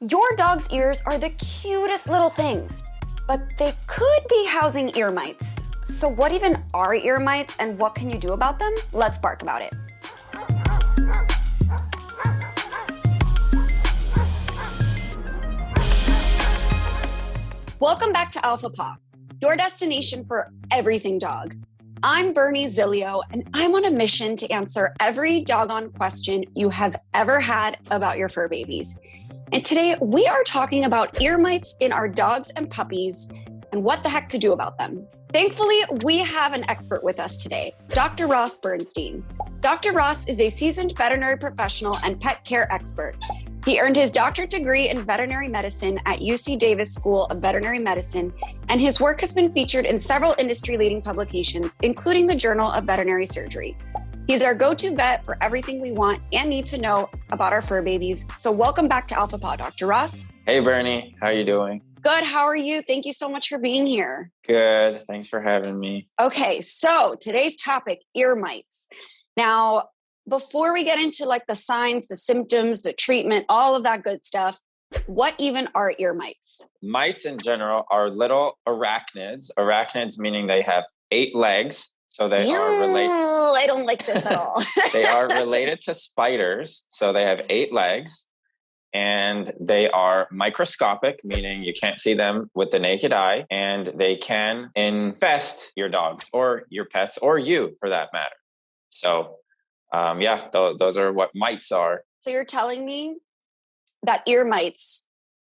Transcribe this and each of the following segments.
Your dog's ears are the cutest little things, but they could be housing ear mites. So what even are ear mites and what can you do about them? Let's bark about it. Welcome back to Alpha Paw, your destination for everything dog. I'm Bernie Zilio, and I'm on a mission to answer every doggone question you have ever had about your fur babies. And today we are talking about ear mites in our dogs and puppies and what the heck to do about them. Thankfully, we have an expert with us today, Dr. Ross Bernstein. Dr. Ross is a seasoned veterinary professional and pet care expert. He earned his doctorate degree in veterinary medicine at UC Davis School of Veterinary Medicine, and his work has been featured in several industry-leading publications, including the Journal of Veterinary Surgery. He's our go-to vet for everything we want and need to know about our fur babies. So welcome back to Alpha Paw, Dr. Ross. Hey, Bernie. How are you doing? Good. How are you? Thank you so much for being here. Good. Thanks for having me. Okay, so today's topic, ear mites. Now, before we get into like the signs, the symptoms, the treatment, all of that good stuff, what even are ear mites? Mites in general are little arachnids. Arachnids meaning they have 8 legs. So they are related. I don't like this at all. They are related to spiders. So they have 8 legs and they are microscopic, meaning you can't see them with the naked eye, and they can infest your dogs or your pets or you for that matter. So those are what mites are. So you're telling me that ear mites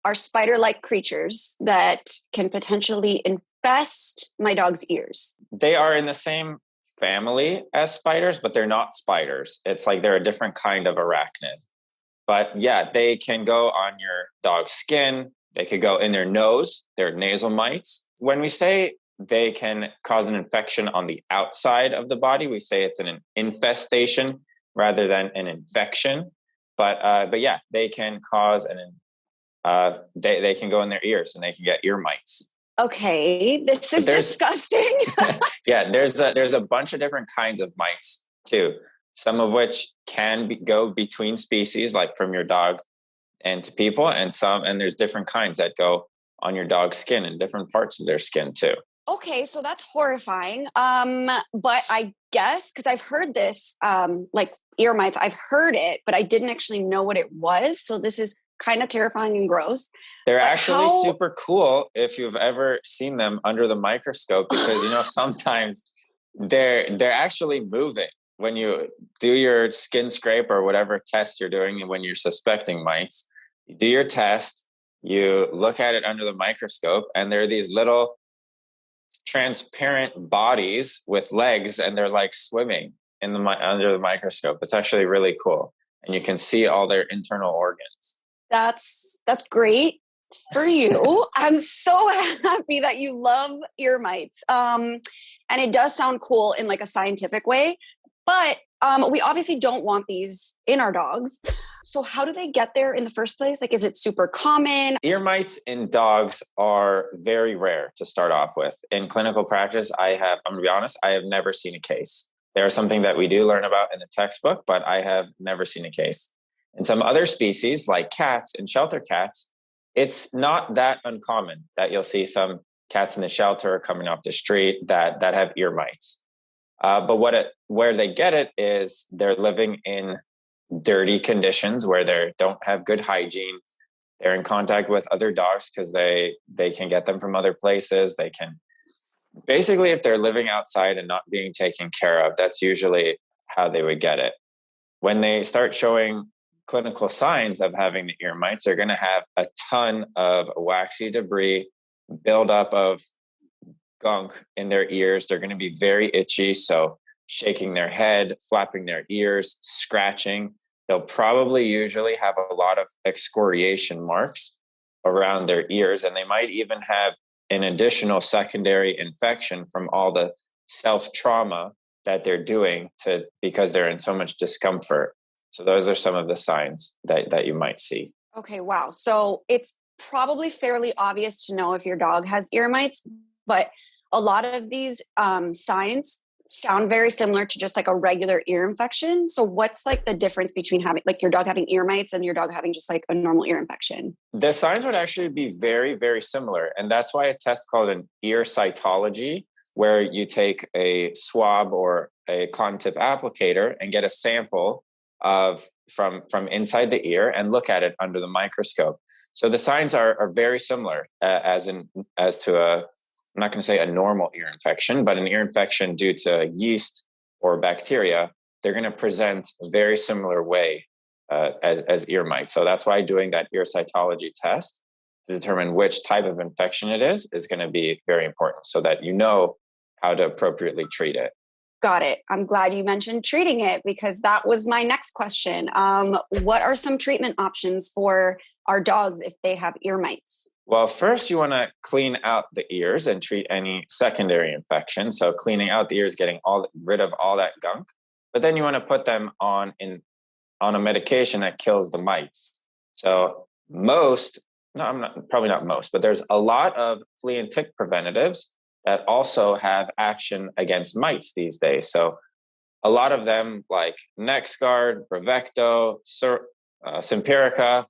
are spider-like creatures that can potentially infest my dog's ears. They are in the same family as spiders, but they're not spiders. It's like they're a different kind of arachnid. But yeah, they can go on your dog's skin. They could go in their nose. They're nasal mites. When we say they can cause an infection on the outside of the body, we say it's an infestation rather than an infection. But yeah, they can cause they can go in their ears and they can get ear mites. Okay, this is disgusting. Yeah, there's a bunch of different kinds of mites too. Some of which can go between species, like from your dog and to people, and there's different kinds that go on your dog's skin and different parts of their skin too. Okay, so that's horrifying. But I guess because I've heard this, like ear mites, I've heard it, but I didn't actually know what it was. So this is kind of terrifying and gross. They're actually super cool if you've ever seen them under the microscope, because sometimes they're actually moving. When you do your skin scrape or whatever test you're doing, when you're suspecting mites, you do your test, you look at it under the microscope, and there are these little transparent bodies with legs, and they're like swimming under the microscope. It's actually really cool, and you can see all their internal organs. That's great for you. I'm so happy that you love ear mites. And it does sound cool in like a scientific way, but we obviously don't want these in our dogs. So how do they get there in the first place? Like, is it super common? Ear mites in dogs are very rare to start off with. In clinical practice, I'm going to be honest, I have never seen a case. They're something that we do learn about in the textbook, but I have never seen a case. In some other species, like cats and shelter cats, it's not that uncommon that you'll see some cats in the shelter coming off the street that have ear mites. But where they get it is they're living in dirty conditions where they don't have good hygiene. They're in contact with other dogs because they can get them from other places. They can basically, if they're living outside and not being taken care of, that's usually how they would get it. When they start showing clinical signs of having the ear mites, they're going to have a ton of waxy debris, buildup of gunk in their ears. They're going to be very itchy. So shaking their head, flapping their ears, scratching. They'll probably usually have a lot of excoriation marks around their ears. And they might even have an additional secondary infection from all the self-trauma that they're doing because they're in so much discomfort. So those are some of the signs that you might see. Okay, wow. So it's probably fairly obvious to know if your dog has ear mites, but a lot of these signs sound very similar to just like a regular ear infection. So what's like the difference between having like your dog having ear mites and your dog having just like a normal ear infection? The signs would actually be very, very similar. And that's why a test called an ear cytology, where you take a swab or a cotton tip applicator and get a sample of from inside the ear and look at it under the microscope. So the signs are very similar as to I'm not going to say a normal ear infection, but an ear infection due to yeast or bacteria. They're going to present a very similar way as ear mites. So that's why doing that ear cytology test to determine which type of infection it is going to be very important, so that you know how to appropriately treat it. Got it. I'm glad you mentioned treating it, because that was my next question. What are some treatment options for our dogs if they have ear mites? Well, first you want to clean out the ears and treat any secondary infection. So cleaning out the ears, getting rid of all that gunk. But then you want to put them on a medication that kills the mites. So probably not most, but there's a lot of flea and tick preventatives that also have action against mites these days. So a lot of them, like NexGard, Bravecto, Simparica,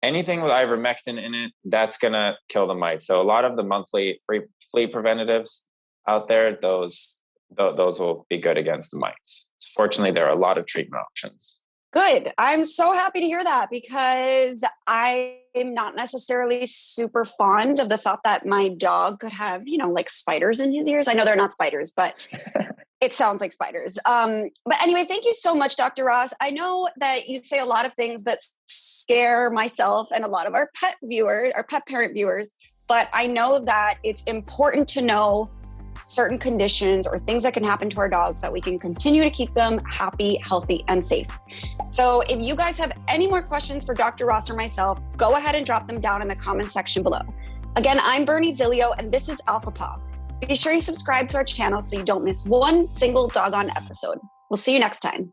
anything with ivermectin in it, that's going to kill the mites. So a lot of the monthly flea preventatives out there, those will be good against the mites. Fortunately, there are a lot of treatment options. Good. I'm so happy to hear that, because I am not necessarily super fond of the thought that my dog could have, like spiders in his ears. I know they're not spiders, but it sounds like spiders. But anyway, thank you so much, Dr. Ross. I know that you say a lot of things that scare myself and a lot of our pet parent viewers, but I know that it's important to know certain conditions or things that can happen to our dogs so that we can continue to keep them happy, healthy, and safe. So if you guys have any more questions for Dr. Ross or myself, go ahead and drop them down in the comment section below. Again, I'm Bernie Zilio, and this is Alpha Paw. Be sure you subscribe to our channel so you don't miss one single doggone episode. We'll see you next time.